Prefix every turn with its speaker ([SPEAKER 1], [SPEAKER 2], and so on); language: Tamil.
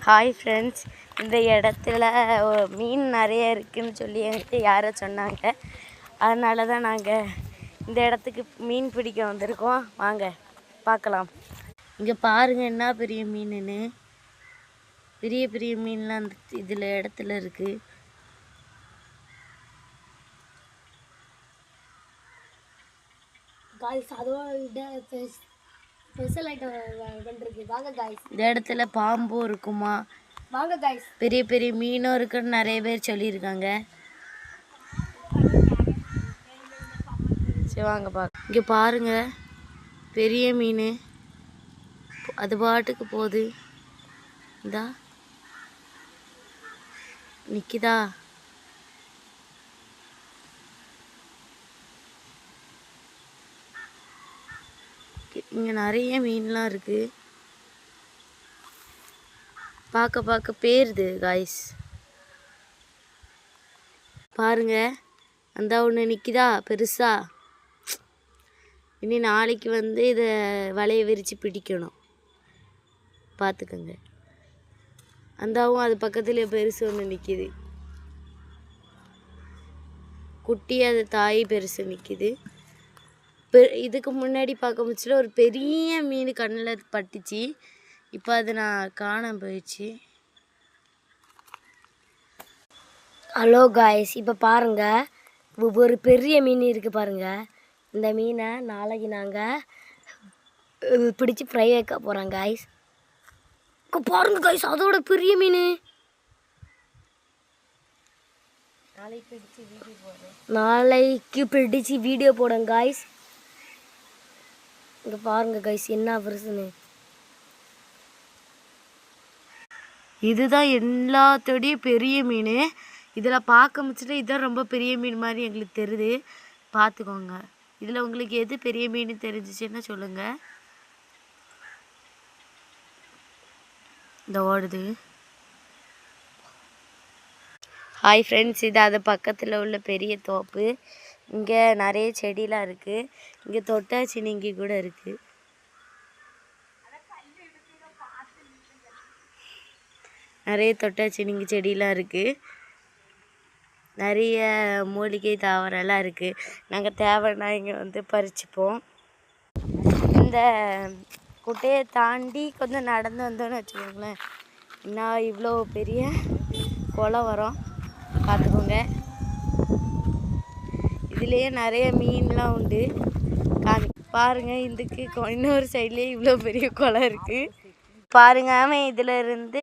[SPEAKER 1] ஹாய் ஃப்ரெண்ட்ஸ், இந்த இடத்துல மீன் நிறைய இருக்குதுன்னு சொல்லி என்கிட்ட யாரோ சொன்னாங்க. அதனால தான் நாங்கள் இந்த இடத்துக்கு மீன் பிடிக்க வந்திருக்கோம். வாங்க பார்க்கலாம். இங்கே பாருங்கள் என்ன பெரிய மீனுன்னு. பெரிய பெரிய மீன்லாம் அந்த இதில் இடத்துல இருக்குது. இந்த இடத்துல பாம்பும் இருக்குமா, வாங்க गाइस, பெரிய பெரிய மீனும் இருக்குன்னு நிறைய பேர் சொல்லியிருக்காங்க. சரி வாங்க பார்க்க. இங்கே பாருங்க, பெரிய மீன் அது பாட்டுக்கு போகுது. இந்தா நிற்கிதா. இங்கே நிறைய மீன்லாம் இருக்குது. பார்க்க பார்க்க பேருது गाइस. பாருங்க, அந்த ஒன்று நிற்கிதா பெருசா. இனி நாளைக்கு வந்து இதை வலையை விரித்து பிடிக்கணும். பார்த்துக்கோங்க. அந்தாவும் அது பக்கத்துல பெருசு ஒன்று நிற்கிது. குட்டி அது தாய் பெருசு நிற்கிது. இதுக்கு முன்னாடி பார்க்க முடிச்சல ஒரு பெரிய மீன் கண்ணில் பட்டுச்சு. இப்போ அது நான் காணாம போயிடுச்சு.
[SPEAKER 2] ஹலோ காய்ஸ், இப்போ பாருங்கள், ஒரு பெரிய மீன் இருக்குது பாருங்கள். இந்த மீனை நாளைக்கு நாங்கள் பிடிச்சி ஃப்ரை வைக்க போகிறோம் காய்ஸ். பாருங்கள் காய்ஸ், அதோட பெரிய மீன். நாளைக்கு பிடிச்சி வீடியோ போடுறேன் காய்ஸ். இங்கே பாருங்கள் காய்ஸ், என்ன பெருசுன்னு.
[SPEAKER 1] இதுதான் எல்லாத்தோடையும் பெரிய மீன். இதில் பார்க்க முடிச்சுட்டு இதுதான் ரொம்ப பெரிய மீன் மாதிரி எங்களுக்கு தெரியுது. பார்த்துக்கோங்க. இதில் உங்களுக்கு எது பெரிய மீன் தெரிஞ்சிச்சுன்னா சொல்லுங்கள். இந்த ஓடுது. ஹாய் ஃப்ரெண்ட்ஸ், இது அது பக்கத்தில் உள்ள பெரிய தோப்பு. இங்கே நிறைய செடிலாம் இருக்குது. இங்கே தொட்டாச்சினிங்கி கூட இருக்குது. நிறைய தொட்டாச்சினிங்கி செடியெலாம் இருக்குது. நிறைய மூலிகை தாவரெல்லாம் இருக்குது. நாங்கள் தேவைன்னா இங்கே வந்து பறிச்சுப்போம். இந்த குட்டையை தாண்டி கொஞ்சம் நடந்து வந்தோன்னு வச்சுக்கோங்களேன், இன்னும் இவ்வளோ பெரிய குளம் வரும். பார்த்துக்கோங்க. இதுலேயே நிறைய மீன்லாம் உண்டு. பாருங்கள், இதுக்கு இன்னொரு சைட்லேயே இவ்வளோ பெரிய குளம் இருக்குது. பாருங்க, அவன் இதில் இருந்து